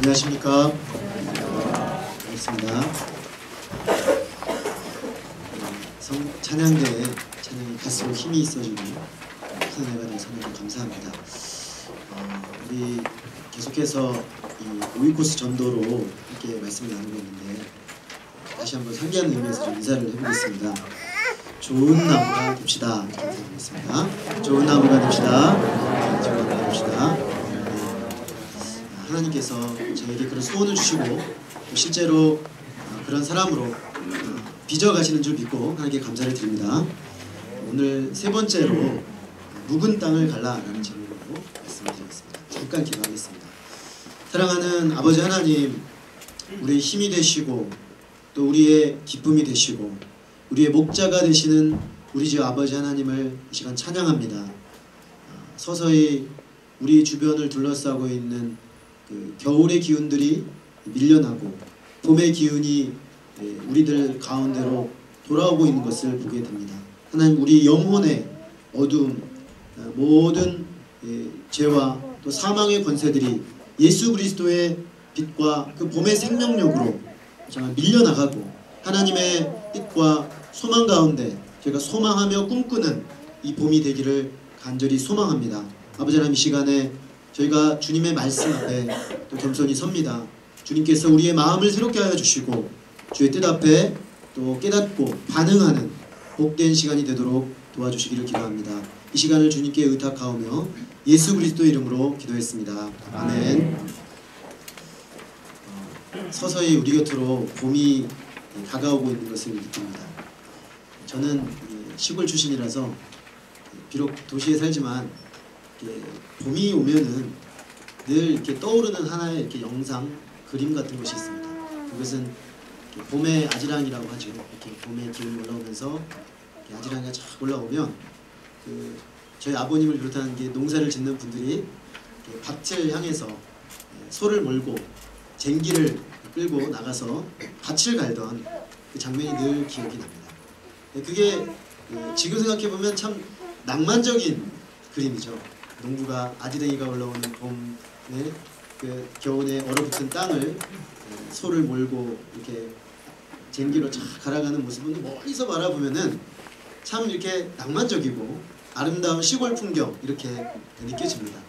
안녕하십니까. 반갑습니다. 찬양대에 찬양이 갈수록 힘이 있어지고 큰 은혜가 돼서 너무 감사합니다. 우리 계속해서 이 오이코스 전도로 함께 말씀을 나누고 있는데 다시 한번 상기하는 의미에서 좀 인사를 해보겠습니다. 좋은 나무가 됩시다. 인사드리겠습니다. 좋은 나무가 됩시다. 좋은 나무가 됩시다. 하나님께서 저에게 그런 소원을 주시고 또 실제로 그런 사람으로 빚어가시는 줄 믿고 하나님께 감사를 드립니다. 오늘 세 번째로 묵은 땅을 갈라라는 제목으로 말씀을 드리겠습니다. 잠깐 기도하겠습니다. 사랑하는 아버지 하나님, 우리의 힘이 되시고 또 우리의 기쁨이 되시고 우리의 목자가 되시는 우리 주 아버지 하나님을 이 시간 찬양합니다. 서서히 우리 주변을 둘러싸고 있는 그 겨울의 기운들이 밀려나고 봄의 기운이 우리들 가운데로 돌아오고 있는 것을 보게 됩니다. 하나님, 우리 영혼의 어두움, 모든 죄와 또 사망의 권세들이 예수 그리스도의 빛과 그 봄의 생명력으로 정말 밀려나가고 하나님의 뜻과 소망 가운데 저희가 소망하며 꿈꾸는 이 봄이 되기를 간절히 소망합니다. 아버지 하나님, 이 시간에 저희가 주님의 말씀 앞에 또 겸손히 섭니다. 주님께서 우리의 마음을 새롭게 하여 주시고 주의 뜻 앞에 또 깨닫고 반응하는 복된 시간이 되도록 도와주시기를 기도합니다. 이 시간을 주님께 의탁하오며 예수 그리스도의 이름으로 기도했습니다. 아멘. 서서히 우리 곁으로 봄이 다가오고 있는 것을 느낍니다. 저는 시골 출신이라서 비록 도시에 살지만 봄이 오면은 늘 이렇게 떠오르는 하나의 이렇게 영상, 그림 같은 것이 있습니다. 그것은 봄의 아지랑이라고 하죠. 이렇게 봄의 기운이 올라오면서 아지랑이가 쫙 올라오면 저희 아버님을 비롯한 농사를 짓는 분들이 밭을 향해서 소를 몰고 쟁기를 끌고 나가서 밭을 갈던 그 장면이 늘 기억이 납니다. 그게 지금 생각해보면 참 낭만적인 그림이죠. 농부가 아지랑이가 올라오는 봄에 그 겨울에 얼어붙은 땅을 소를 몰고 이렇게 쟁기로 쫙 갈아가는 모습은 멀리서 바라보면은 참 이렇게 낭만적이고 아름다운 시골 풍경 이렇게 느껴집니다.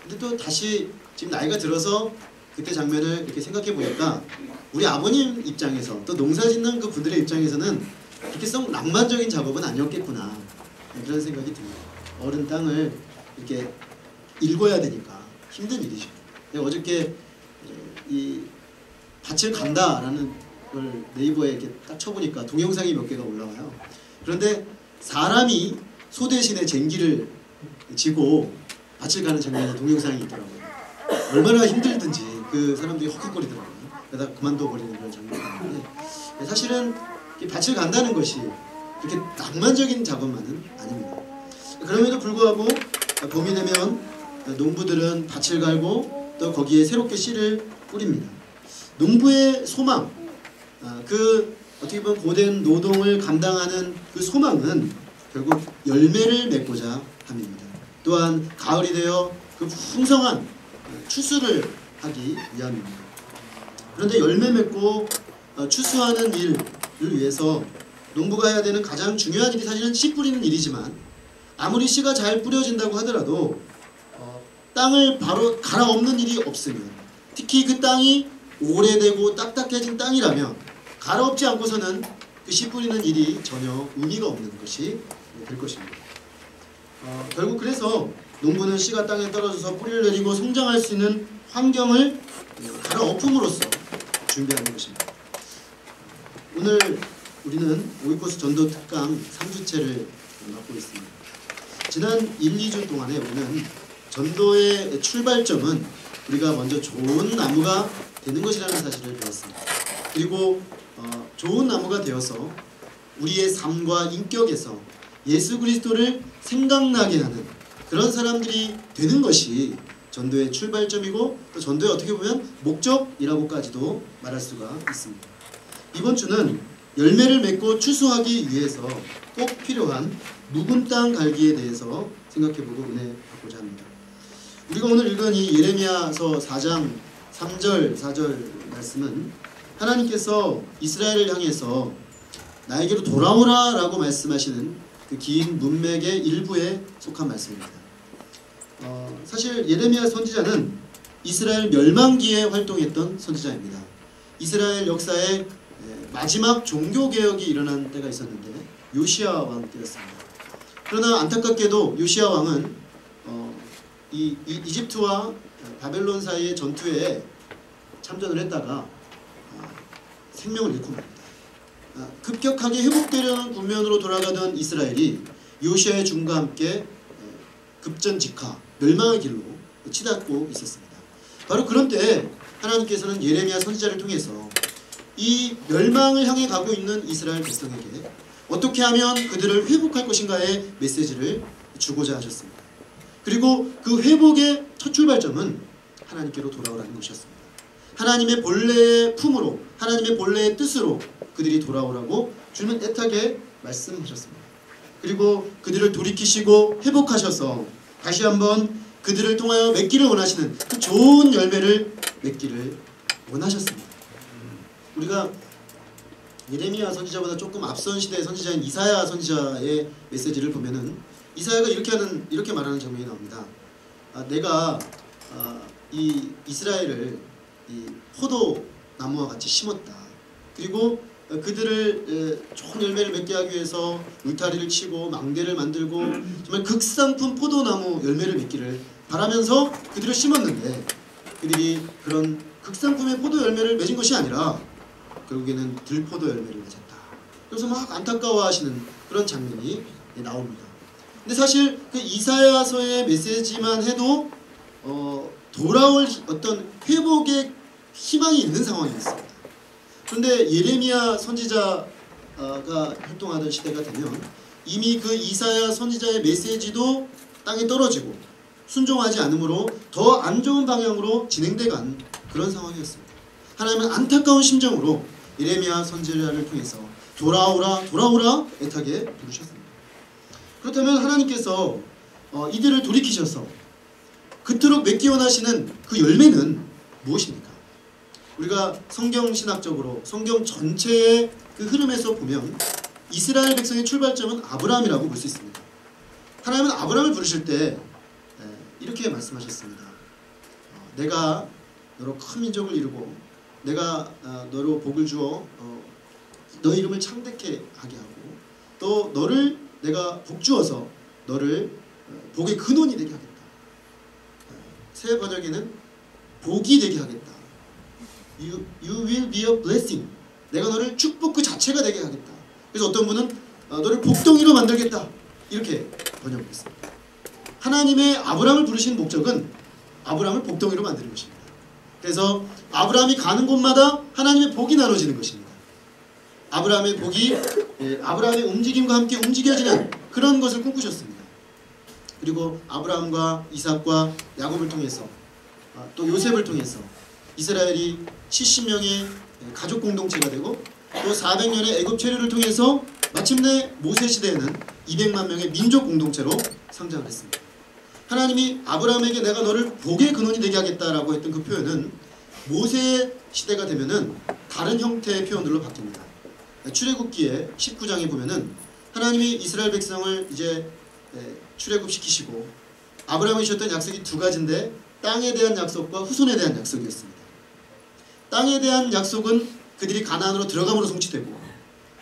근데 또 다시 지금 나이가 들어서 그때 장면을 이렇게 생각해 보니까 우리 아버님 입장에서 또 농사 짓는 그 분들의 입장에서는 그렇게 썩 낭만적인 작업은 아니었겠구나 그런 생각이 듭니다. 어른 땅을 이렇게 읽어야 되니까 힘든 일이죠. 내가 어저께 이 밭을 간다라는 걸 네이버에 이렇게 딱 쳐보니까 동영상이 몇 개가 올라와요. 그런데 사람이 소 대신에 쟁기를 지고 밭을 가는 장면의 동영상이 있더라고요. 얼마나 힘들든지 그 사람들이 헉헉거리더라고요. 그러다 그만둬 버리는 그런 장면인데 사실은 밭을 간다는 것이 그렇게 낭만적인 작업만은 아닙니다. 그럼에도 불구하고 봄이 되면 농부들은 밭을 갈고 또 거기에 새롭게 씨를 뿌립니다. 농부의 소망, 그 어떻게 보면 고된 노동을 감당하는 그 소망은 결국 열매를 맺고자 함입니다. 또한 가을이 되어 그 풍성한 추수를 하기 위함입니다. 그런데 열매 맺고 추수하는 일을 위해서 농부가 해야 되는 가장 중요한 일이 사실은 씨 뿌리는 일이지만 아무리 씨가 잘 뿌려진다고 하더라도 땅을 바로 갈아엎는 일이 없으면 특히 그 땅이 오래되고 딱딱해진 땅이라면 갈아엎지 않고서는 그 씨 뿌리는 일이 전혀 의미가 없는 것이 될 것입니다. 결국 그래서 농부는 씨가 땅에 떨어져서 뿌리를 내리고 성장할 수 있는 환경을 갈아엎음으로써 준비하는 것입니다. 오늘 우리는 오이코스 전도 특강 3주째를 맡고 있습니다. 지난 1, 2주 동안에 우리는 전도의 출발점은 우리가 먼저 좋은 나무가 되는 것이라는 사실을 배웠습니다. 그리고 좋은 나무가 되어서 우리의 삶과 인격에서 예수 그리스도를 생각나게 하는 그런 사람들이 되는 것이 전도의 출발점이고 또 전도의 어떻게 보면 목적이라고까지도 말할 수가 있습니다. 이번 주는 열매를 맺고 추수하기 위해서 꼭 필요한 묵은 땅 갈기에 대해서 생각해보고 은혜 받고자 합니다. 우리가 오늘 읽은 이 예레미야서 4장 3절, 4절 말씀은 하나님께서 이스라엘을 향해서 나에게로 돌아오라 라고 말씀하시는 그 긴 문맥의 일부에 속한 말씀입니다. 사실 예레미야 선지자는 이스라엘 멸망기에 활동했던 선지자입니다. 이스라엘 역사에 마지막 종교개혁이 일어난 때가 있었는데 요시야 왕 때였습니다. 그러나 안타깝게도 요시야 왕은 이집트와 바벨론 사이의 전투에 참전을 했다가 생명을 잃고 맙니다. 급격하게 회복되려는 국면으로 돌아가던 이스라엘이 요시야의 죽음과 함께 급전직하, 멸망의 길로 치닫고 있었습니다. 바로 그런 때 하나님께서는 예레미야 선지자를 통해서 이 멸망을 향해 가고 있는 이스라엘 백성에게 어떻게 하면 그들을 회복할 것인가의 메시지를 주고자 하셨습니다. 그리고 그 회복의 첫 출발점은 하나님께로 돌아오라는 것이었습니다. 하나님의 본래의 품으로, 하나님의 본래의 뜻으로 그들이 돌아오라고 주님은 애타게 말씀하셨습니다. 그리고 그들을 돌이키시고 회복하셔서 다시 한번 그들을 통하여 맺기를 원하시는 그 좋은 열매를 맺기를 원하셨습니다. 우리가 예레미야 선지자보다 조금 앞선 시대의 선지자인 이사야 선지자의 메시지를 보면은 이사야가 이렇게 말하는 장면이 나옵니다. 내가 이 이스라엘을 이 포도나무와 같이 심었다. 그리고 그들을 좋은 열매를 맺게 하기 위해서 울타리를 치고 망대를 만들고 정말 극상품 포도나무 열매를 맺기를 바라면서 그들을 심었는데 그들이 그런 극상품의 포도 열매를 맺은 것이 아니라 결국에는 들포도 열매를 맺었다. 그래서 막 안타까워하시는 그런 장면이 나옵니다. 근데 사실 그 이사야서의 메시지만 해도 돌아올 어떤 회복의 희망이 있는 상황이었습니다. 그런데 예레미야 선지자가 활동하던 시대가 되면 이미 그 이사야 선지자의 메시지도 땅에 떨어지고 순종하지 않으므로 더 안 좋은 방향으로 진행돼 간 그런 상황이었습니다. 하나님은 안타까운 심정으로 예레미야 선지자를 통해서 돌아오라 돌아오라 애타게 부르셨습니다. 그렇다면 하나님께서 이들을 돌이키셔서 그토록 맺기 원하시는 그 열매는 무엇입니까? 우리가 성경신학적으로 성경 전체의 그 흐름에서 보면 이스라엘 백성의 출발점은 아브라함이라고 볼 수 있습니다. 하나님은 아브라함을 부르실 때 이렇게 말씀하셨습니다. 내가 너로 큰 민족을 이루고 내가 너로 복을 주어 너 이름을 창대케 하게 하고 또 너를 내가 복 주어서 너를 복의 근원이 되게 하겠다. 새 번역에는 복이 되게 하겠다. You will be a blessing. 내가 너를 축복 그 자체가 되게 하겠다. 그래서 어떤 분은 너를 복덩이로 만들겠다. 이렇게 번역했습니다. 하나님의 아브라함을 부르신 목적은 아브라함을 복덩이로 만드는 것입니다. 그래서 아브라함이 가는 곳마다 하나님의 복이 나눠지는 것입니다. 아브라함의 복이 아브라함의 움직임과 함께 움직여지는 그런 것을 꿈꾸셨습니다. 그리고 아브라함과 이삭과 야곱을 통해서 또 요셉을 통해서 이스라엘이 70명의 가족 공동체가 되고 또 400년의 애굽 체류를 통해서 마침내 모세 시대에는 200만 명의 민족 공동체로 성장을 했습니다. 하나님이 아브라함에게 내가 너를 복의 근원이 되게 하겠다라고 했던 그 표현은 모세 시대가 되면은 다른 형태의 표현들로 바뀝니다. 출애굽기에 19장에 보면은 하나님이 이스라엘 백성을 이제 출애굽시키시고 아브라함이 주셨던 약속이 두 가지인데 땅에 대한 약속과 후손에 대한 약속이었습니다. 땅에 대한 약속은 그들이 가나안으로 들어감으로 성취되고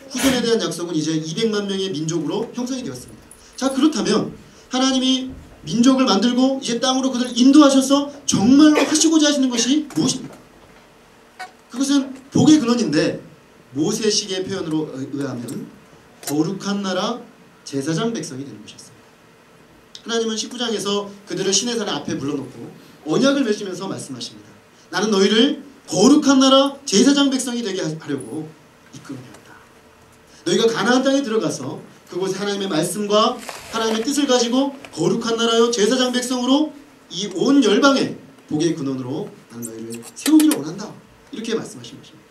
후손에 대한 약속은 이제 200만 명의 민족으로 형성이 되었습니다. 자, 그렇다면 하나님이 민족을 만들고 이제 땅으로 그들을 인도하셔서 정말로 하시고자 하시는 것이 무엇입니까? 그것은 복의 근원인데 모세식의 표현으로 의하면 거룩한 나라 제사장 백성이 되는 것이었습니다. 하나님은 19장에서 그들을 시내산 앞에 불러놓고 언약을 맺으면서 말씀하십니다. 나는 너희를 거룩한 나라 제사장 백성이 되게 하려고 이끌어내었다. 너희가 가나안 땅에 들어가서 그곳에 하나님의 말씀과 하나님의 뜻을 가지고 거룩한 나라요 제사장 백성으로 이 온 열방의 복의 근원으로 나는 너희를 세우기를 원한다. 이렇게 말씀하신 것입니다.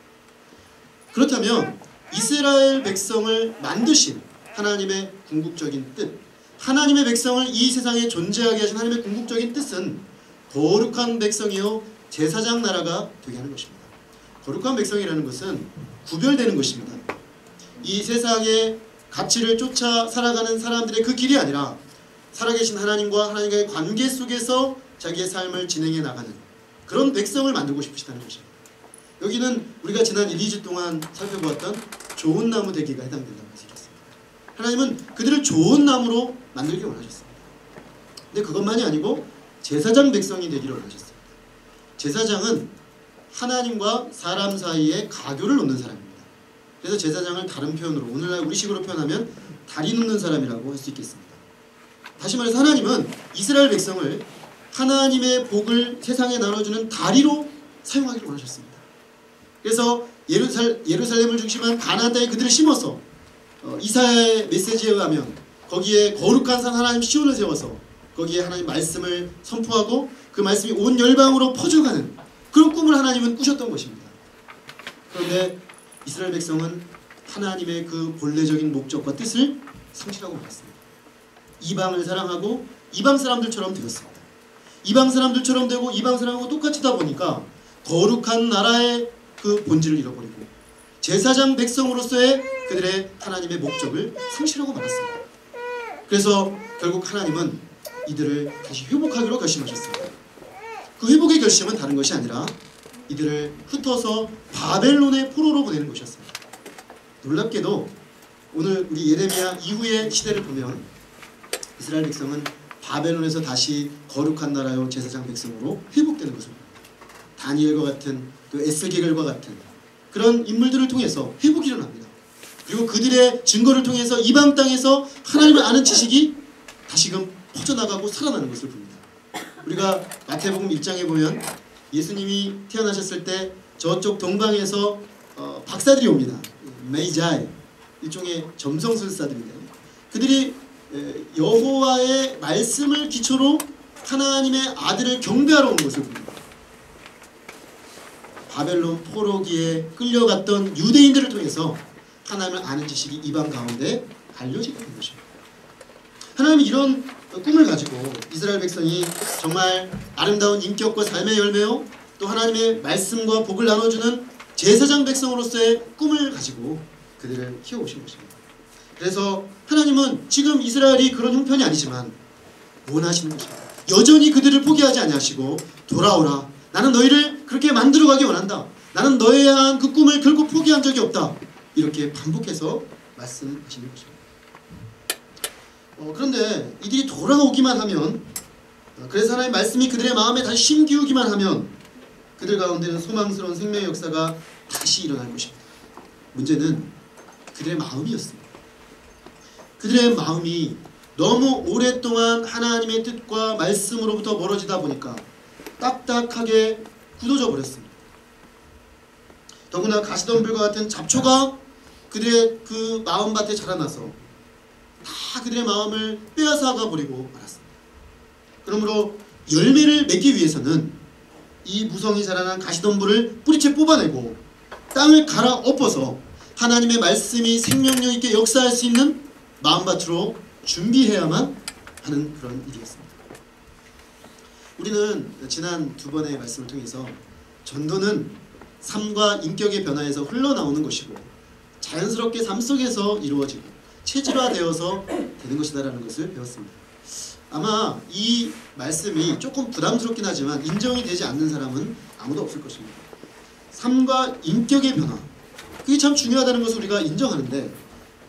그렇다면 이스라엘 백성을 만드신 하나님의 궁극적인 뜻, 하나님의 백성을 이 세상에 존재하게 하신 하나님의 궁극적인 뜻은 거룩한 백성이요 제사장 나라가 되게 하는 것입니다. 거룩한 백성이라는 것은 구별되는 것입니다. 이 세상의 가치를 쫓아 살아가는 사람들의 그 길이 아니라 살아계신 하나님과 하나님과의 관계 속에서 자기의 삶을 진행해 나가는 그런 백성을 만들고 싶으시다는 것입니다. 여기는 우리가 지난 1, 2주 동안 살펴보았던 좋은 나무 되기가 해당된다고 말씀드렸습니다. 하나님은 그들을 좋은 나무로 만들기 원하셨습니다. 근데 그것만이 아니고 제사장 백성이 되기를 원하셨습니다. 제사장은 하나님과 사람 사이에 가교를 놓는 사람입니다. 그래서 제사장을 다른 표현으로 오늘날 우리식으로 표현하면 다리 놓는 사람이라고 할 수 있겠습니다. 다시 말해서 하나님은 이스라엘 백성을 하나님의 복을 세상에 나눠주는 다리로 사용하기를 원하셨습니다. 그래서 예루살렘을 중심한 가나안 땅에 그들을 심어서 이사야의 메시지에 의하면 거기에 거룩한 산 하나님 시온을 세워서 거기에 하나님 말씀을 선포하고 그 말씀이 온 열방으로 퍼져가는 그런 꿈을 하나님은 꾸셨던 것입니다. 그런데 이스라엘 백성은 하나님의 그 본래적인 목적과 뜻을 상실하고 말았습니다. 이방을 사랑하고 이방 사람들처럼 되었습니다. 이방 사람들처럼 되고 이방 사람하고 똑같이다 보니까 거룩한 나라의 그 본질을 잃어버리고 제사장 백성으로서의 그들의 하나님의 목적을 상실하고 말았습니다. 그래서 결국 하나님은 이들을 다시 회복하기로 결심하셨습니다. 그 회복의 결심은 다른 것이 아니라 이들을 흩어서 바벨론의 포로로 보내는 것이었습니다. 놀랍게도 오늘 우리 예레미야 이후의 시대를 보면 이스라엘 백성은 바벨론에서 다시 거룩한 나라요 제사장 백성으로 회복되는 것을 봅니다. 다니엘과 같은 또 에스겔과 같은 그런 인물들을 통해서 회복이 일어납니다. 그리고 그들의 증거를 통해서 이방 땅에서 하나님을 아는 지식이 다시금 퍼져나가고 살아나는 것을 봅니다. 우리가 마태복음 1장에 보면 예수님이 태어나셨을 때 저쪽 동방에서 박사들이 옵니다. 메이자이, 일종의 점성술사들인데요. 그들이 여호와의 말씀을 기초로 하나님의 아들을 경배하러 온 것을 봅니다. 바벨론 포로기에 끌려갔던 유대인들을 통해서 하나님을 아는 지식이 이방 가운데 알려지게 된 것입니다. 하나님이 이런 꿈을 가지고 이스라엘 백성이 정말 아름다운 인격과 삶의 열매요 또 하나님의 말씀과 복을 나눠주는 제사장 백성으로서의 꿈을 가지고 그들을 키워오신 것입니다. 그래서 하나님은 지금 이스라엘이 그런 형편이 아니지만 원하시는 것입니다. 여전히 그들을 포기하지 아니하시고 돌아오라. 나는 너희를 그렇게 만들어가기 원한다. 나는 너희에 대한 그 꿈을 결코 포기한 적이 없다. 이렇게 반복해서 말씀하시는 것입니다. 그런데 이들이 돌아오기만 하면 그래서 하나님의 말씀이 그들의 마음에 다시 심기우기만 하면 그들 가운데는 소망스러운 생명의 역사가 다시 일어날 것입니다. 문제는 그들의 마음이었습니다. 그들의 마음이 너무 오랫동안 하나님의 뜻과 말씀으로부터 멀어지다 보니까 딱딱하게 굳어져 버렸습니다. 더구나 가시덤불과 같은 잡초가 그들의 그 마음밭에 자라나서 다 그들의 마음을 빼앗아가 버리고 말았습니다. 그러므로 열매를 맺기 위해서는 이 무성이 자라난 가시덤불을 뿌리채 뽑아내고 땅을 갈아 엎어서 하나님의 말씀이 생명력 있게 역사할 수 있는 마음밭으로 준비해야만 하는 그런 일이었습니다. 우리는 지난 두 번의 말씀을 통해서 전도는 삶과 인격의 변화에서 흘러나오는 것이고 자연스럽게 삶 속에서 이루어지고 체질화되어서 되는 것이다라는 것을 배웠습니다. 아마 이 말씀이 조금 부담스럽긴 하지만 인정이 되지 않는 사람은 아무도 없을 것입니다. 삶과 인격의 변화, 그게 참 중요하다는 것을 우리가 인정하는데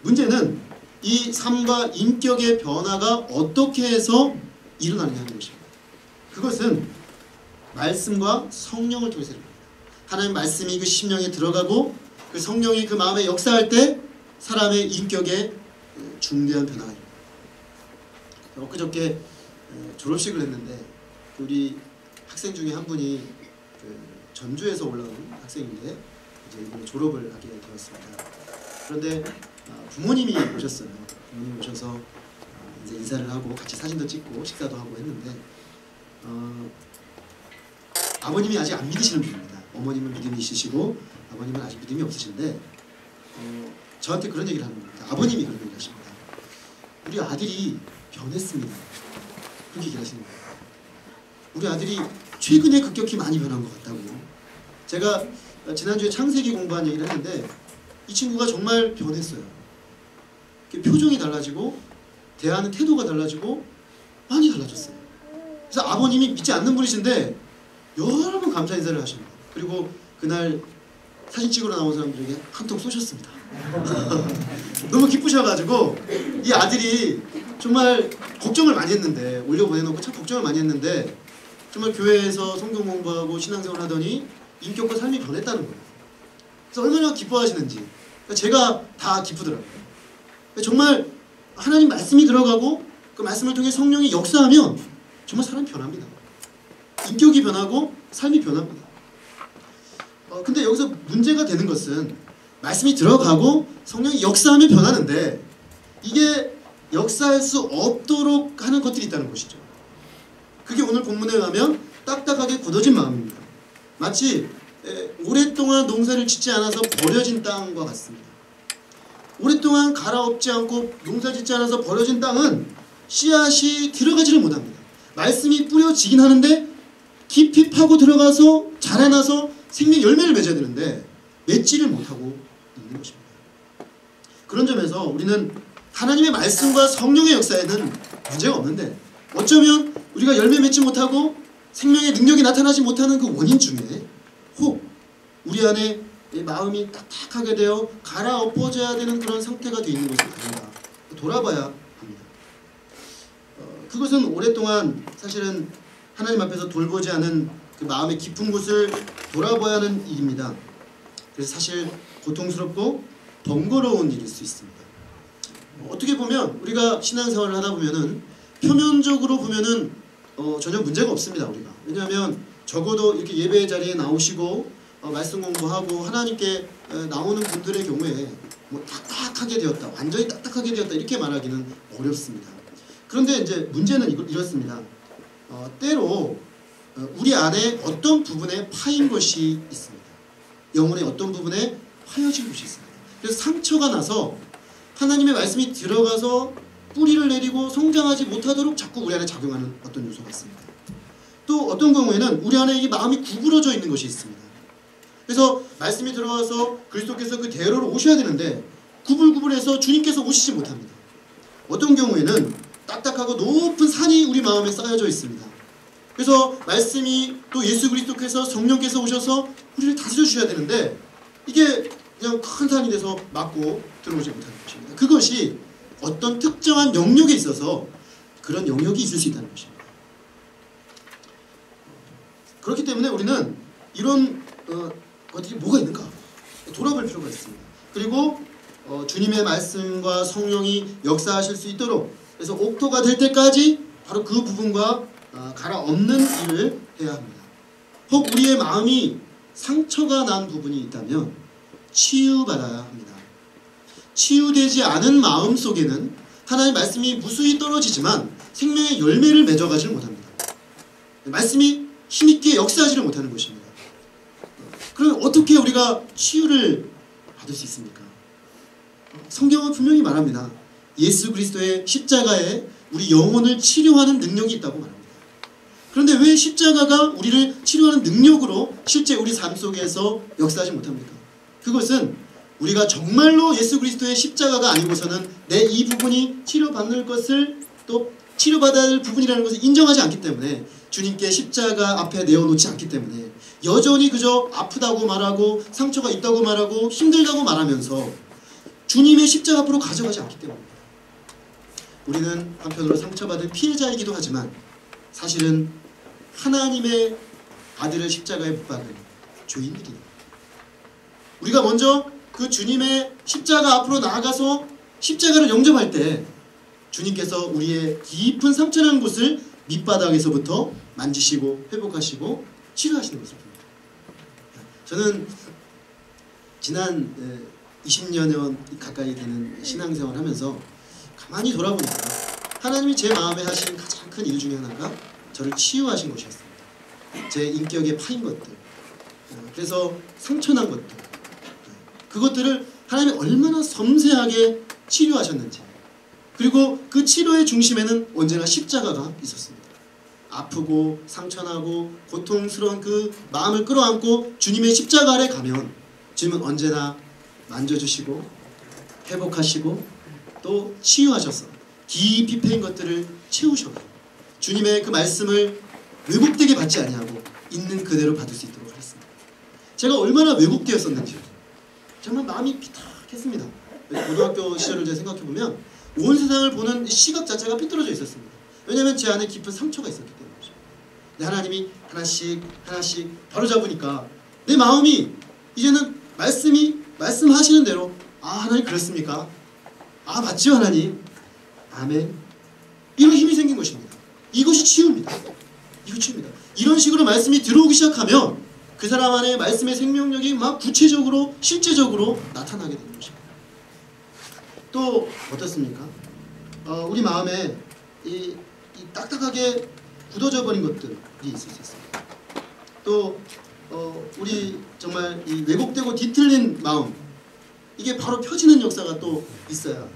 문제는 이 삶과 인격의 변화가 어떻게 해서 일어나느냐는 것입니다. 그것은 말씀과 성령을 통해서 일어납니다. 하나님의 말씀이 그 심령에 들어가고 그 성령이 그 마음에 역사할 때 사람의 인격에 중대한 변화가 일어납니다. 엊그저께 졸업식을 했는데 우리 학생 중에 한 분이 전주에서 올라온 학생인데 이제 이번에 졸업을 하게 되었습니다. 그런데 부모님이 오셨어요. 부모님이 오셔서 이제 인사를 하고 같이 사진도 찍고 식사도 하고 했는데 아버님이 아직 안 믿으시는 분입니다. 어머님은 믿음이 있으시고 아버님은 아직 믿음이 없으신데 저한테 그런 얘기를 하는 겁니다. 아버님이 그런 얘기를 하십니다. 우리 아들이 변했습니다. 그렇게 얘기를 하시는 거예요. 우리 아들이 최근에 급격히 많이 변한 것 같다고. 제가 지난주에 창세기 공부한 얘기를 했는데 이 친구가 정말 변했어요. 표정이 달라지고 대하는 태도가 달라지고 많이 달라졌어요. 그래서 아버님이 믿지 않는 분이신데 여러 번 감사 인사를 하십니다. 그리고 그날 사진 찍으러 나온 사람들에게 한 통 쏘셨습니다. 너무 기쁘셔가지고 이 아들이 정말 걱정을 많이 했는데, 올려 보내놓고 참 걱정을 많이 했는데 정말 교회에서 성경 공부하고 신앙생활 하더니 인격과 삶이 변했다는 거예요. 그래서 얼마나 기뻐하시는지 제가 다 기쁘더라고요. 정말 하나님 말씀이 들어가고 그 말씀을 통해 성령이 역사하면 정말 사람이 변합니다. 인격이 변하고 삶이 변합니다. 근데 여기서 문제가 되는 것은 말씀이 들어가고 성령이 역사하면 변하는데 이게 역사할 수 없도록 하는 것들이 있다는 것이죠. 그게 오늘 본문에 가면 딱딱하게 굳어진 마음입니다. 마치 오랫동안 농사를 짓지 않아서 버려진 땅과 같습니다. 오랫동안 갈아엎지 않고 농사 짓지 않아서 버려진 땅은 씨앗이 들어가지를 못합니다. 말씀이 뿌려지긴 하는데 깊이 파고 들어가서 자라나서 생명 열매를 맺어야 되는데 맺지를 못하고 있는 것입니다. 그런 점에서 우리는 하나님의 말씀과 성령의 역사에는 문제가 없는데 어쩌면 우리가 열매 맺지 못하고 생명의 능력이 나타나지 못하는 그 원인 중에 혹 우리 안에 마음이 딱딱하게 되어 갈아엎어져야 되는 그런 상태가 되어 있는 것이 아닌가 돌아봐야 합니다. 그것은 오랫동안 사실은 하나님 앞에서 돌보지 않은 그 마음의 깊은 곳을 돌아봐야 하는 일입니다. 그래서 사실 고통스럽고 번거로운 일일 수 있습니다. 어떻게 보면 우리가 신앙생활을 하다 보면은 표면적으로 보면은 전혀 문제가 없습니다. 우리가. 왜냐하면 적어도 이렇게 예배 자리에 나오시고 말씀 공부하고 하나님께 나오는 분들의 경우에 뭐 딱딱하게 되었다, 완전히 딱딱하게 되었다 이렇게 말하기는 어렵습니다. 그런데 이제 문제는 이렇습니다. 때로 우리 안에 어떤 부분에 파인 것이 있습니다. 영혼의 어떤 부분에 파여진 것이 있습니다. 그래서 상처가 나서 하나님의 말씀이 들어가서 뿌리를 내리고 성장하지 못하도록 자꾸 우리 안에 작용하는 어떤 요소가 있습니다. 또 어떤 경우에는 우리 안에 이 마음이 구부러져 있는 것이 있습니다. 그래서 말씀이 들어와서 그리스도께서 그 대로로 오셔야 되는데 구불구불해서 주님께서 오시지 못합니다. 어떤 경우에는 딱딱하고 높은 산이 우리 마음에 쌓여져 있습니다. 그래서 말씀이 또 예수 그리스도께서 성령께서 오셔서 우리를 다스려 주셔야 되는데 이게 그냥 큰 산이 돼서 막고 들어오지 못하는 것입니다. 그것이 어떤 특정한 영역에 있어서 그런 영역이 있을 수 있다는 것입니다. 그렇기 때문에 우리는 이런 것들이 뭐가 있는가 돌아볼 필요가 있습니다. 그리고 주님의 말씀과 성령이 역사하실 수 있도록 그래서 옥토가 될 때까지 바로 그 부분과 갈아엎는 일을 해야 합니다. 혹 우리의 마음이 상처가 난 부분이 있다면 치유받아야 합니다. 치유되지 않은 마음 속에는 하나님의 말씀이 무수히 떨어지지만 생명의 열매를 맺어가지를 못합니다. 말씀이 힘있게 역사하지를 못하는 것입니다. 그럼 어떻게 우리가 치유를 받을 수 있습니까? 성경은 분명히 말합니다. 예수 그리스도의 십자가에 우리 영혼을 치료하는 능력이 있다고 말합니다. 그런데 왜 십자가가 우리를 치료하는 능력으로 실제 우리 삶 속에서 역사하지 못합니까? 그것은 우리가 정말로 예수 그리스도의 십자가가 아니고서는 내 이 부분이 치료받는 것을 또 치료받아야 할 부분이라는 것을 인정하지 않기 때문에 주님께 십자가 앞에 내어놓지 않기 때문에 여전히 그저 아프다고 말하고 상처가 있다고 말하고 힘들다고 말하면서 주님의 십자가 앞으로 가져가지 않기 때문입니다. 우리는 한편으로 상처받은 피해자이기도 하지만 사실은 하나님의 아들을 십자가에 못 박은 죄인들입니다. 우리가 먼저 그 주님의 십자가 앞으로 나아가서 십자가를 영접할 때 주님께서 우리의 깊은 상처난 곳을 밑바닥에서부터 만지시고 회복하시고 치료하시는 것을 봅니다. 저는 지난 20년 가까이 되는 신앙생활을 하면서 가만히 돌아보니까 하나님이 제 마음에 하신 가장 큰 일 중에 하나가 저를 치유하신 것이었습니다. 제 인격에 파인 것들, 그래서 상처난 것들, 그것들을 하나님이 얼마나 섬세하게 치료하셨는지, 그리고 그 치료의 중심에는 언제나 십자가가 있었습니다. 아프고 상처나고 고통스러운 그 마음을 끌어안고 주님의 십자가 아래 가면 주님은 언제나 만져주시고 회복하시고 또 치유하셔서 깊이 패인 것들을 채우셔서 주님의 그 말씀을 왜곡되게 받지 아니하고 있는 그대로 받을 수 있도록 하겠습니다. 제가 얼마나 왜곡되었었는지요. 정말 마음이 피탁했습니다. 고등학교 시절을 제가 생각해보면 온 세상을 보는 시각 자체가 삐뚤어져 있었습니다. 왜냐하면 제 안에 깊은 상처가 있었기 때문이죠. 근데 하나님이 하나씩 하나씩 바로잡으니까 내 마음이 이제는 말씀하시는 대로 아 하나님 그렇습니까? 아 맞지요 하나님? 아멘. 이런 힘이 생긴 것입니다. 이것이 치유입니다. 이거 치유입니다. 이런 식으로 말씀이 들어오기 시작하면 그 사람 안에 말씀의 생명력이 막 구체적으로 실제적으로 나타나게 되는 것입니다. 또 어떻습니까? 우리 마음에 이 딱딱하게 굳어져 버린 것들이 있을 수 있습니다. 또 우리 정말 이 왜곡되고 뒤틀린 마음 이게 바로 펴지는 역사가 또 있어야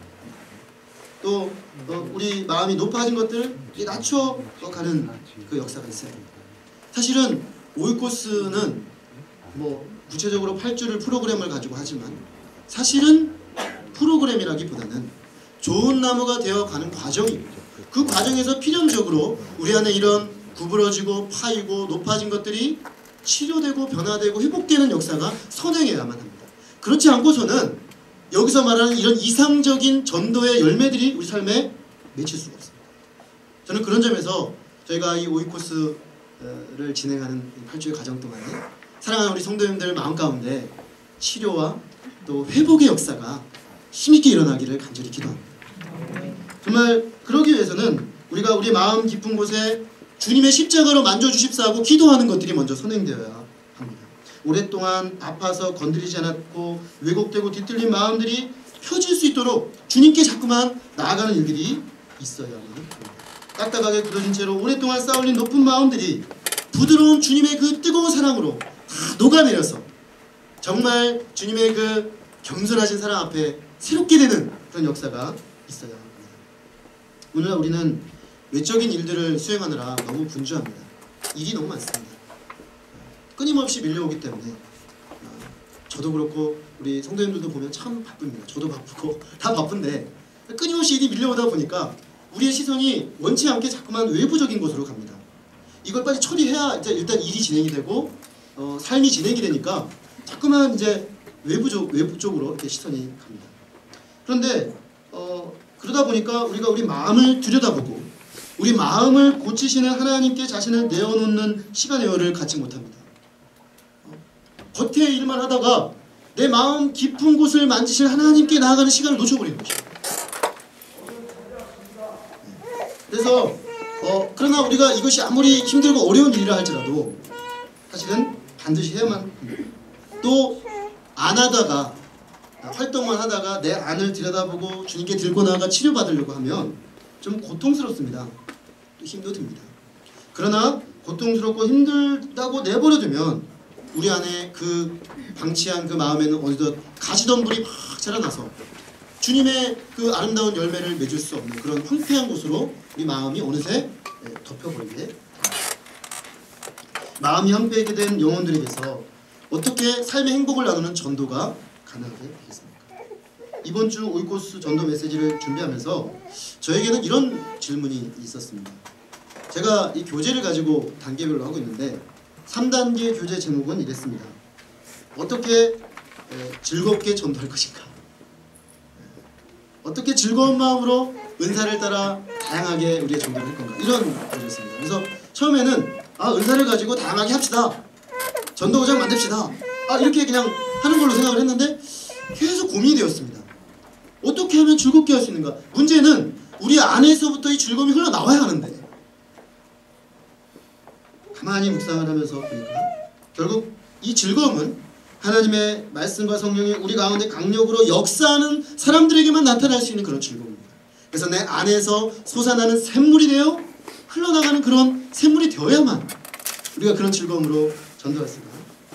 또 우리 마음이 높아진 것들을 낮춰가는 그 역사가 있어야 합니다. 사실은 오이코스는 뭐 구체적으로 8주를 프로그램을 가지고 하지만 사실은 프로그램이라기보다는 좋은 나무가 되어가는 과정입니다. 그 과정에서 필연적으로 우리 안에 이런 구부러지고 파이고 높아진 것들이 치료되고 변화되고 회복되는 역사가 선행해야만 합니다. 그렇지 않고서는 여기서 말하는 이런 이상적인 전도의 열매들이 우리 삶에 맺힐 수가 없습니다. 저는 그런 점에서 저희가 이 오이코스를 진행하는 8주의 과정 동안에 사랑하는 우리 성도님들 마음 가운데 치료와 또 회복의 역사가 힘있게 일어나기를 간절히 기도합니다. 정말 그러기 위해서는 우리가 우리 마음 깊은 곳에 주님의 십자가로 만져주십사하고 기도하는 것들이 먼저 선행되어야 합니다. 오랫동안 아파서 건드리지 않았고 왜곡되고 뒤틀린 마음들이 펴질 수 있도록 주님께 자꾸만 나아가는 일들이 있어야만 합니다. 딱딱하게 굳어진 채로 오랫동안 쌓아올린 높은 마음들이 부드러운 주님의 그 뜨거운 사랑으로 다 녹아내려서 정말 주님의 그 겸손하신 사랑 앞에 새롭게 되는 그런 역사가 있어야 합니다. 오늘날 우리는 외적인 일들을 수행하느라 너무 분주합니다. 일이 너무 많습니다. 끊임없이 밀려오기 때문에 저도 그렇고 우리 성도님들도 보면 참 바쁩니다. 저도 바쁘고 다 바쁜데 끊임없이 일이 밀려오다 보니까 우리의 시선이 원치 않게 자꾸만 외부적인 곳으로 갑니다. 이걸 빨리 처리해야 이제 일단 일이 진행이 되고 삶이 진행이 되니까 자꾸만 이제 외부 쪽으로 이렇게 시선이 갑니다. 그런데 그러다 보니까 우리가 우리 마음을 들여다보고 우리 마음을 고치시는 하나님께 자신을 내어놓는 시간의 여유를 갖지 못합니다. 겉의 일만 하다가 내 마음 깊은 곳을 만지실 하나님께 나아가는 시간을 놓쳐버리는 것이죠. 그래서 그러나 우리가 이것이 아무리 힘들고 어려운 일이라 할지라도 사실은 반드시 해야만 합니다. 또 안 하다가 활동만 하다가 내 안을 들여다보고 주님께 들고 나아가 치료받으려고 하면 좀 고통스럽습니다. 또 힘도 듭니다. 그러나 고통스럽고 힘들다고 내버려두면 우리 안에 그 방치한 그 마음에는 어느덧 가시덤불이 막 자라나서 주님의 그 아름다운 열매를 맺을 수 없는 그런 황폐한 곳으로 우리 마음이 어느새 덮여버리게 됩니다. 마음이 황폐하게 된 영혼들에게서 어떻게 삶의 행복을 나누는 전도가 가능하게 되겠습니까? 이번 주 오이코스 전도 메시지를 준비하면서 저에게는 이런 질문이 있었습니다. 제가 이 교재를 가지고 단계별로 하고 있는데 3단계 교재 제목은 이랬습니다. 어떻게 즐겁게 전도할 것인가? 어떻게 즐거운 마음으로 은사를 따라 다양하게 우리의 전도를 할 건가? 이런 교재였습니다. 그래서 처음에는 은사를 가지고 다양하게 합시다. 전도구장 만듭시다. 이렇게 그냥 하는 걸로 생각을 했는데 계속 고민이 되었습니다. 어떻게 하면 즐겁게 할 수 있는가? 문제는 우리 안에서부터 이 즐거움이 흘러나와야 하는데 가만히 묵상을 하면서 보니까 결국 이 즐거움은 하나님의 말씀과 성령이 우리 가운데 강력으로 역사하는 사람들에게만 나타날 수 있는 그런 즐거움입니다. 그래서 내 안에서 솟아나는 샘물이 되어 흘러나가는 그런 샘물이 되어야만 우리가 그런 즐거움으로 전도할 수가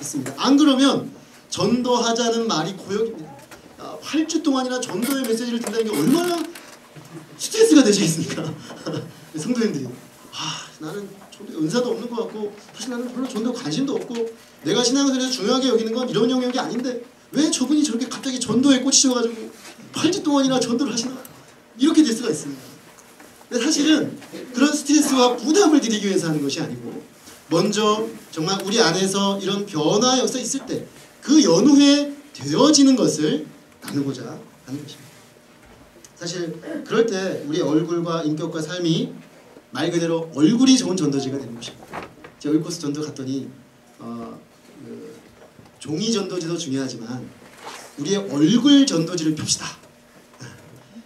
있습니다. 안 그러면 전도하자는 말이 고역입니다. 8주 동안이나 전도의 메시지를 듣는다는 게 얼마나 스트레스가 되시겠습니까? 성도님들이 나는 전도 은사도 없는 것 같고 사실 나는 별로 전도 관심도 없고 내가 신앙생활에서 중요하게 여기는 건 이런 영역이 아닌데 왜 저분이 저렇게 갑자기 전도에 꽂히셔가지고 8주 동안이나 전도를 하시나 이렇게 될 수가 있습니다. 근데 사실은 그런 스트레스와 부담을 드리기 위해서 하는 것이 아니고 먼저 정말 우리 안에서 이런 변화 역사 있을 때 그 연후에 되어지는 것을 나누고자 하는 것입니다. 사실 그럴 때 우리 얼굴과 인격과 삶이 말 그대로 얼굴이 좋은 전도지가 되는 것입니다. 제가 의코스 전도 갔더니 종이 전도지도 중요하지만 우리의 얼굴 전도지를 펴시다.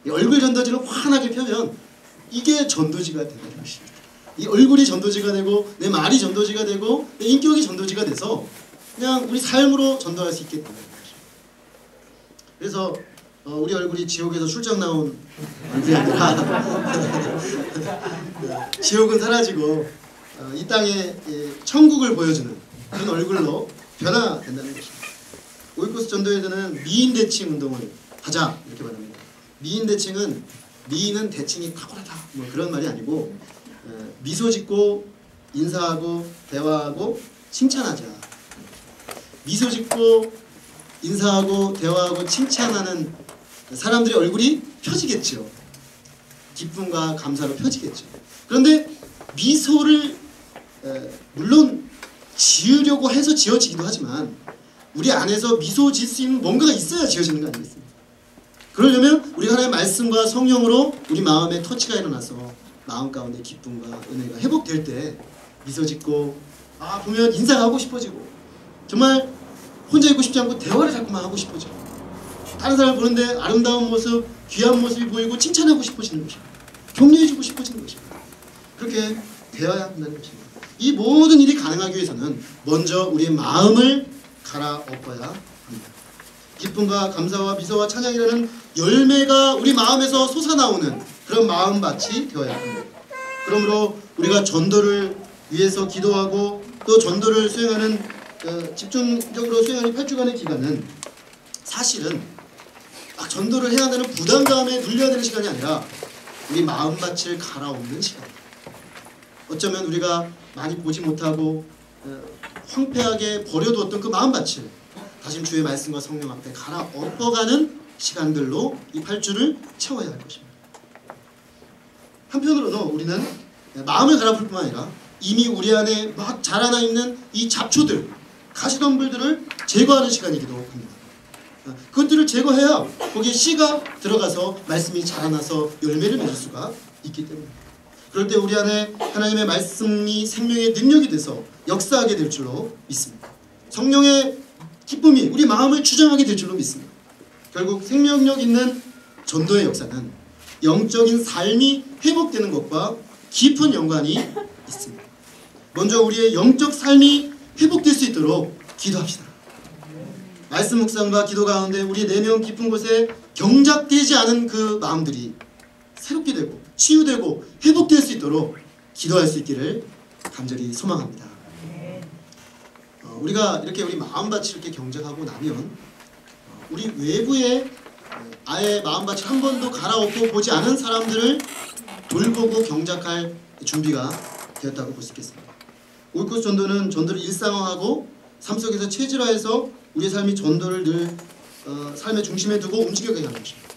이 얼굴 전도지를 환하게 펴면 이게 전도지가 되는 것입니다. 이 얼굴이 전도지가 되고 내 말이 전도지가 되고 내 인격이 전도지가 돼서 그냥 우리 삶으로 전도할 수 있게 되는 것입니다. 그래서 우리 얼굴이 지옥에서 출장 나온 얼굴이 아니라 지옥은 사라지고 이 땅에 천국을 보여주는 그런 얼굴로 변화된다는 것입니다. 오이코스 전도에서는 미인 대칭 운동을 하자 이렇게 말합니다. 미인 대칭은 미인은 대칭이 탁월하다 뭐 그런 말이 아니고 미소 짓고 인사하고 대화하고 칭찬하자. 미소 짓고 인사하고 대화하고 칭찬하는 사람들의 얼굴이 펴지겠죠. 기쁨과 감사로 펴지겠죠. 그런데 미소를 물론 지으려고 해서 지어지기도 하지만 우리 안에서 미소 지을 수 있는 뭔가가 있어야 지어지는 거 아니겠습니까? 그러려면 우리가 하나님의 말씀과 성령으로 우리 마음에 터치가 일어나서 마음 가운데 기쁨과 은혜가 회복될 때 미소 짓고 보면 인사가 하고 싶어지고 정말 혼자 있고 싶지 않고 대화를 자꾸만 하고 싶어지고 다른 사람을 보는데 아름다운 모습, 귀한 모습이 보이고 칭찬하고 싶어지는 것입니다. 격려해주고 싶어지는 것입니다. 그렇게 되어야 한다는 것입니다. 이 모든 일이 가능하기 위해서는 먼저 우리의 마음을 갈아엎어야 합니다. 기쁨과 감사와 미소와 찬양이라는 열매가 우리 마음에서 솟아나오는 그런 마음밭이 되어야 합니다. 그러므로 우리가 전도를 위해서 기도하고 또 전도를 수행하는 집중적으로 수행하는 8주간의 기간은 사실은 막 전도를 해야 되는 부담감에 눌려야 되는 시간이 아니라 우리 마음밭을 갈아엎는 시간입니다. 어쩌면 우리가 많이 보지 못하고 황폐하게 버려두었던 그 마음밭을 다시 주의 말씀과 성령 앞에 갈아엎어가는 시간들로 이 8주를 채워야 할 것입니다. 한편으로는 우리는 마음을 갈아엎을 뿐만 아니라 이미 우리 안에 막 자라나 있는 이 잡초들, 가시덤불들을 제거하는 시간이기도 합니다. 그것들을 제거해야 거기에 씨가 들어가서 말씀이 자라나서 열매를 맺을 수가 있기 때문입니다. 그럴 때 우리 안에 하나님의 말씀이 생명의 능력이 돼서 역사하게 될 줄로 믿습니다. 성령의 기쁨이 우리 마음을 주장하게 될 줄로 믿습니다. 결국 생명력 있는 전도의 역사는 영적인 삶이 회복되는 것과 깊은 연관이 있습니다. 먼저 우리의 영적 삶이 회복될 수 있도록 기도합시다. 말씀 묵상과 기도 가운데 우리의 내면 깊은 곳에 경작되지 않은 그 마음들이 새롭게 되고 치유되고 회복될 수 있도록 기도할 수 있기를 간절히 소망합니다. 우리가 이렇게 우리 마음밭이 이렇게 경작하고 나면 우리 외부에 아예 마음밭을 한 번도 갈아엎고 보지 않은 사람들을 돌보고 경작할 준비가 되었다고 볼 수 있겠습니다. 오이코스 전도는 전도를 일상화하고 삶 속에서 체질화해서 우리의 삶이 전도를 늘 삶의 중심에 두고 움직여가게 하는 것입니다.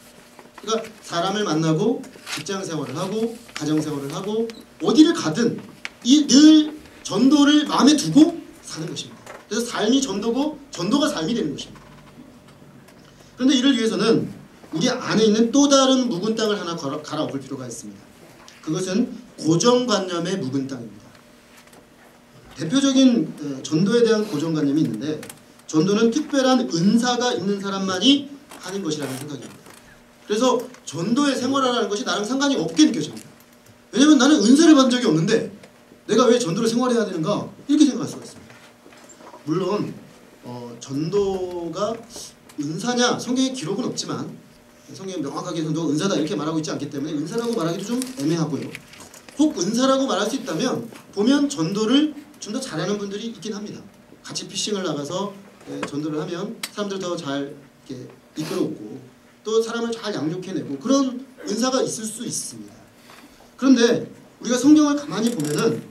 그러니까 사람을 만나고 직장생활을 하고 가정생활을 하고 어디를 가든 이 늘 전도를 마음에 두고 사는 것입니다. 그래서 삶이 전도고 전도가 삶이 되는 것입니다. 그런데 이를 위해서는 우리 안에 있는 또 다른 묵은 땅을 하나 갈아엎을 필요가 있습니다. 그것은 고정관념의 묵은 땅입니다. 대표적인 전도에 대한 고정관념이 있는데 전도는 특별한 은사가 있는 사람만이 하는 것이라는 생각입니다. 그래서 전도의 생활하라는 것이 나랑 상관이 없게 느껴집니다. 왜냐면 나는 은사를 받은 적이 없는데 내가 왜 전도를 생활해야 되는가 이렇게 생각할 수가 있습니다. 물론 전도가 은사냐 성경에 기록은 없지만 성경에 명확하게 전도가 은사다 이렇게 말하고 있지 않기 때문에 은사라고 말하기도 좀 애매하고요. 혹 은사라고 말할 수 있다면 보면 전도를 좀 더 잘하는 분들이 있긴 합니다. 같이 피싱을 나가서 전도를 하면 사람들 더 잘 이끌어오고 또 사람을 잘 양육해내고 그런 은사가 있을 수 있습니다. 그런데 우리가 성경을 가만히 보면은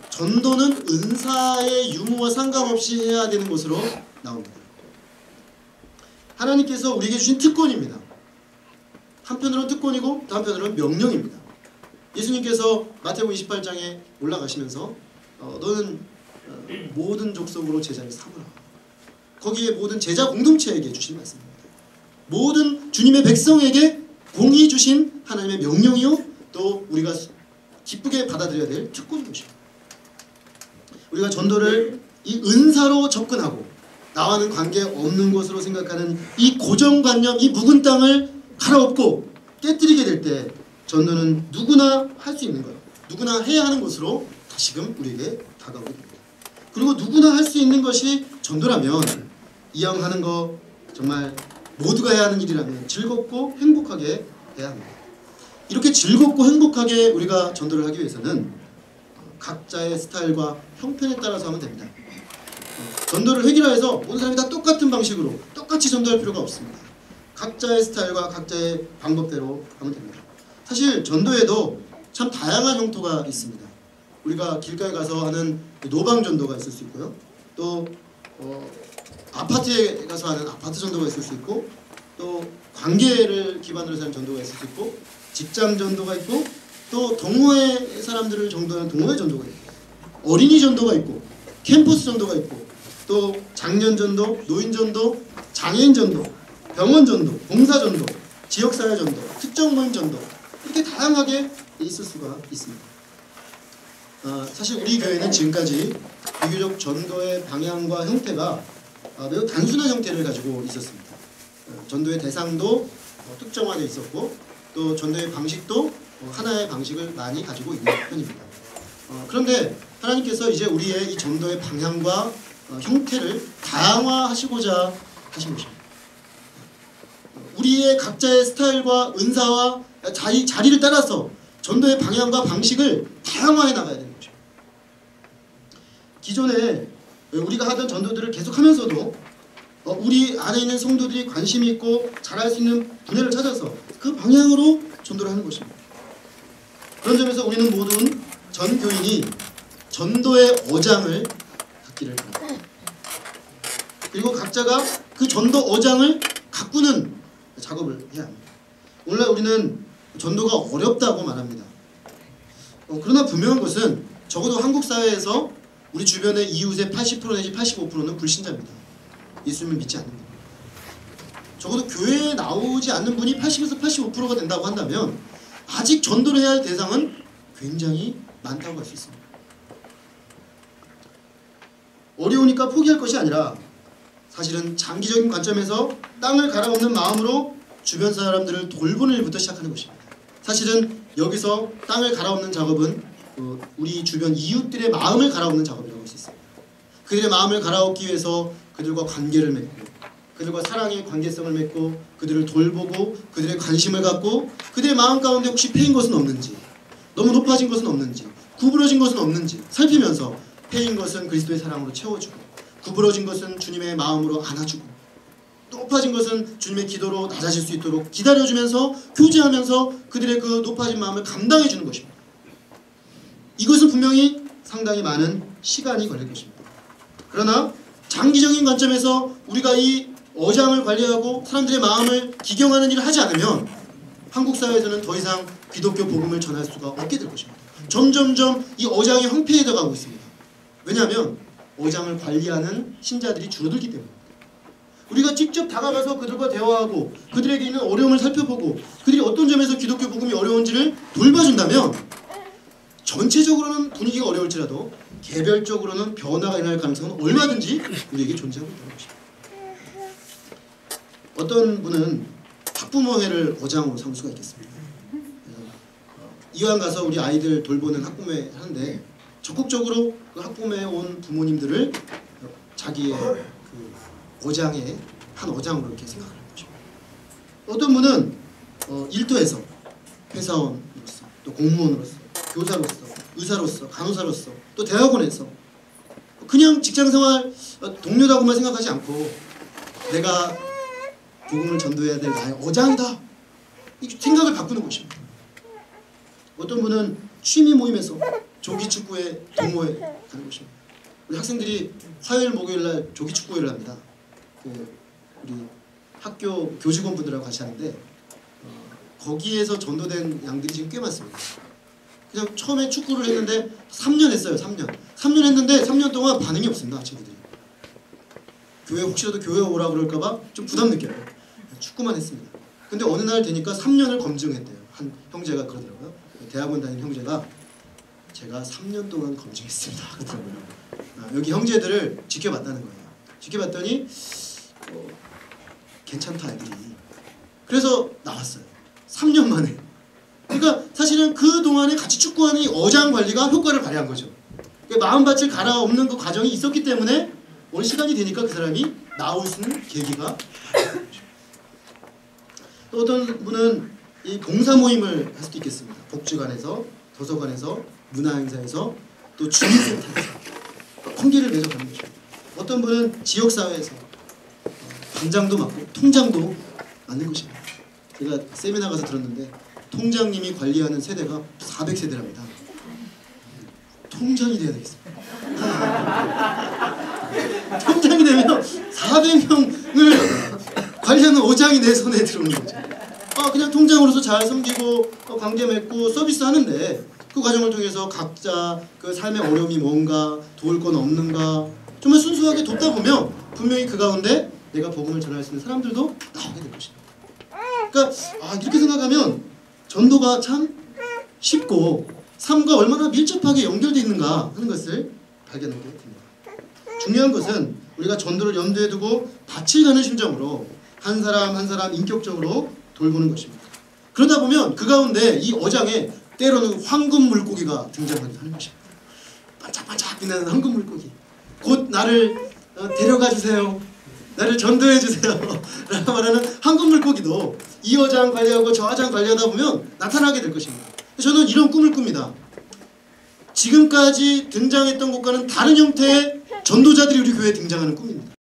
전도는 은사의 유무와 상관없이 해야 되는 것으로 나옵니다. 하나님께서 우리에게 주신 특권입니다. 한편으로는 특권이고 또 한편으로는 명령입니다. 예수님께서 마태복음 28장에 올라가시면서 너는 모든 족속으로 제자를 삼으라. 거기에 모든 제자 공동체에게 주신 말씀입니다. 모든 주님의 백성에게 공의 주신 하나님의 명령이요 또 우리가 기쁘게 받아들여야 될 특권인 것입니다. 우리가 전도를 이 은사로 접근하고 나와는 관계없는 것으로 생각하는 이 고정관념, 이 묵은 땅을 갈아엎고 깨뜨리게 될 때 전도는 누구나 할 수 있는 것, 누구나 해야 하는 것으로 다시금 우리에게 다가오게 됩니다. 그리고 누구나 할 수 있는 것이 전도라면 이왕 하는 거 정말 모두가 해야 하는 일이라면 즐겁고 행복하게 해야 합니다. 이렇게 즐겁고 행복하게 우리가 전도를 하기 위해서는 각자의 스타일과 형편에 따라서 하면 됩니다. 전도를 획일화해서 모든 사람이 다 똑같은 방식으로 똑같이 전도할 필요가 없습니다. 각자의 스타일과 각자의 방법대로 하면 됩니다. 사실 전도에도 참 다양한 형태가 있습니다. 우리가 길가에 가서 하는 노방 전도가 있을 수 있고요. 또 아파트에 가서 하는 아파트 전도가 있을 수 있고 또 관계를 기반으로 하는 전도가 있을 수 있고 직장 전도가 있고 또 동호회 사람들을 전도하는 동호회 전도가 있고 어린이 전도가 있고 캠퍼스 전도가 있고 또 장년 전도, 노인 전도, 장애인 전도, 병원 전도, 봉사 전도, 지역사회 전도, 특정 모임 전도 이렇게 다양하게 있을 수가 있습니다. 사실 우리 교회는 지금까지 비교적 전도의 방향과 형태가 매우 단순한 형태를 가지고 있었습니다. 전도의 대상도 특정화되어 있었고 또 전도의 방식도 하나의 방식을 많이 가지고 있는 편입니다. 그런데 하나님께서 이제 우리의 이 전도의 방향과 형태를 다양화하시고자 하신 것입니다. 우리의 각자의 스타일과 은사와 자리를 따라서 전도의 방향과 방식을 다양화해 나가야 되는 것입니다. 기존에 우리가 하던 전도들을 계속하면서도 우리 안에 있는 성도들이 관심이 있고 잘할 수 있는 분야를 찾아서 그 방향으로 전도를 하는 것입니다. 그런 점에서 우리는 모든 전 교인이 전도의 어장을 갖기를 바랍니다. 그리고 각자가 그 전도 어장을 가꾸는 작업을 해야 합니다. 오늘날 우리는 전도가 어렵다고 말합니다. 그러나 분명한 것은 적어도 한국 사회에서 우리 주변의 이웃의 80% 내지 85%는 불신자입니다. 예수님을 믿지 않는 분. 적어도 교회에 나오지 않는 분이 80에서 85%가 된다고 한다면 아직 전도를 해야 할 대상은 굉장히 많다고 할 수 있습니다. 어려우니까 포기할 것이 아니라 사실은 장기적인 관점에서 땅을 갈아엎는 마음으로 주변 사람들을 돌보는 일부터 시작하는 것입니다. 사실은 여기서 땅을 갈아엎는 작업은 우리 주변 이웃들의 마음을 갈아엎는 작업이라고 할 수 있습니다. 그들의 마음을 갈아엎기 위해서 그들과 관계를 맺고 그들과 사랑의 관계성을 맺고 그들을 돌보고 그들의 관심을 갖고 그들의 마음 가운데 혹시 패인 것은 없는지 너무 높아진 것은 없는지 구부러진 것은 없는지 살피면서 패인 것은 그리스도의 사랑으로 채워주고 구부러진 것은 주님의 마음으로 안아주고 높아진 것은 주님의 기도로 낮아질 수 있도록 기다려주면서 교제하면서 그들의 그 높아진 마음을 감당해주는 것입니다. 이것은 분명히 상당히 많은 시간이 걸릴 것입니다. 그러나 장기적인 관점에서 우리가 이 어장을 관리하고 사람들의 마음을 기경하는 일을 하지 않으면 한국 사회에서는 더 이상 기독교 복음을 전할 수가 없게 될 것입니다. 점점점 이 어장이 황폐해져 가고 있습니다. 왜냐하면 어장을 관리하는 신자들이 줄어들기 때문입니다. 우리가 직접 다가가서 그들과 대화하고 그들에게 있는 어려움을 살펴보고 그들이 어떤 점에서 기독교 복음이 어려운지를 돌봐준다면 전체적으로는 분위기가 어려울지라도 개별적으로는 변화가 일어날 가능성은 얼마든지 우리에게 존재하고 있다는 것입니다. 어떤 분은 학부모회를 어장으로 삼을 수가 있겠습니다. 이왕 가서 우리 아이들 돌보는 학부모회 하는데 적극적으로 그 학부모회에 온 부모님들을 자기의 그 어장의 한 어장으로 이렇게 생각하는 것입니다. 어떤 분은 일터에서 회사원으로서 또 공무원으로서 교사로서 의사로서 간호사로서 또 대학원에서 그냥 직장생활 동료라고만 생각하지 않고 내가 복음을 전도해야 될 나의 어장이다 이 생각을 바꾸는 것입니다. 어떤 분은 취미 모임에서 조기 축구회 동호회 가는 것입니다. 우리 학생들이 화요일 목요일 날 조기 축구회를 합니다. 우리 학교 교직원분들하고 같이 하는데 거기에서 전도된 양들이 지금 꽤 많습니다. 그냥 처음에 축구를 했는데 3년 했어요. 3년 했는데 3년 동안 반응이 없습니다. 친구들이. 교회 혹시라도 교회 오라 그럴까봐 좀 부담 느껴요. 축구만 했습니다. 근데 어느 날 되니까 3년을 검증했대요. 한 형제가 그러더라고요. 대학원 다니는 형제가 제가 3년 동안 검증했습니다. 그러더라고요. 여기 형제들을 지켜봤다는 거예요. 지켜봤더니 괜찮다 애들이. 그래서 나왔어요. 3년 만에. 그러니까 사실은 그 동안에 같이 축구하는 이 어장 관리가 효과를 발휘한 거죠. 그러니까 마음밭을 갈아엎는 그 과정이 있었기 때문에 어느 시간이 되니까 그 사람이 나올 수 있는 계기가 발휘된 거죠. 또 어떤 분은 이 봉사 모임을 할 수도 있겠습니다. 복지관에서, 도서관에서, 문화행사에서, 또 주민센터에서 관계를 맺어가는 거죠. 어떤 분은 지역사회에서 반장도 맡고 통장도 맡는 것입니다. 제가 세미나 가서 들었는데 통장님이 관리하는 세대가 400세대랍니다. 통장이 돼야 되겠습니다. 통장이 되면 400명을 관리하는 어장이 내 손에 들어오는 거죠. 그냥 통장으로서 잘 섬기고 관계 맺고 서비스 하는데 그 과정을 통해서 각자 그 삶의 어려움이 뭔가, 도울 건 없는가 정말 순수하게 돕다 보면 분명히 그 가운데 내가 복음을 전할 수 있는 사람들도 나오게 될 것입니다. 그러니까 이렇게 생각하면 전도가 참 쉽고 삶과 얼마나 밀접하게 연결되어 있는가 하는 것을 발견하게 됩니다. 중요한 것은 우리가 전도를 염두에 두고 밭을 가는 심정으로 한 사람 한 사람 인격적으로 돌보는 것입니다. 그러다 보면 그 가운데 이 어장에 때로는 황금 물고기가 등장하는 것입니다. 반짝반짝 빛나는 황금 물고기. 곧 나를 데려가 주세요. 나를 전도해 주세요. 라고 말하는 황금 물고기도 이 어장 관리하고 저 어장 관리하다 보면 나타나게 될 것입니다. 저는 이런 꿈을 꿉니다. 지금까지 등장했던 것과는 다른 형태의 전도자들이 우리 교회에 등장하는 꿈입니다.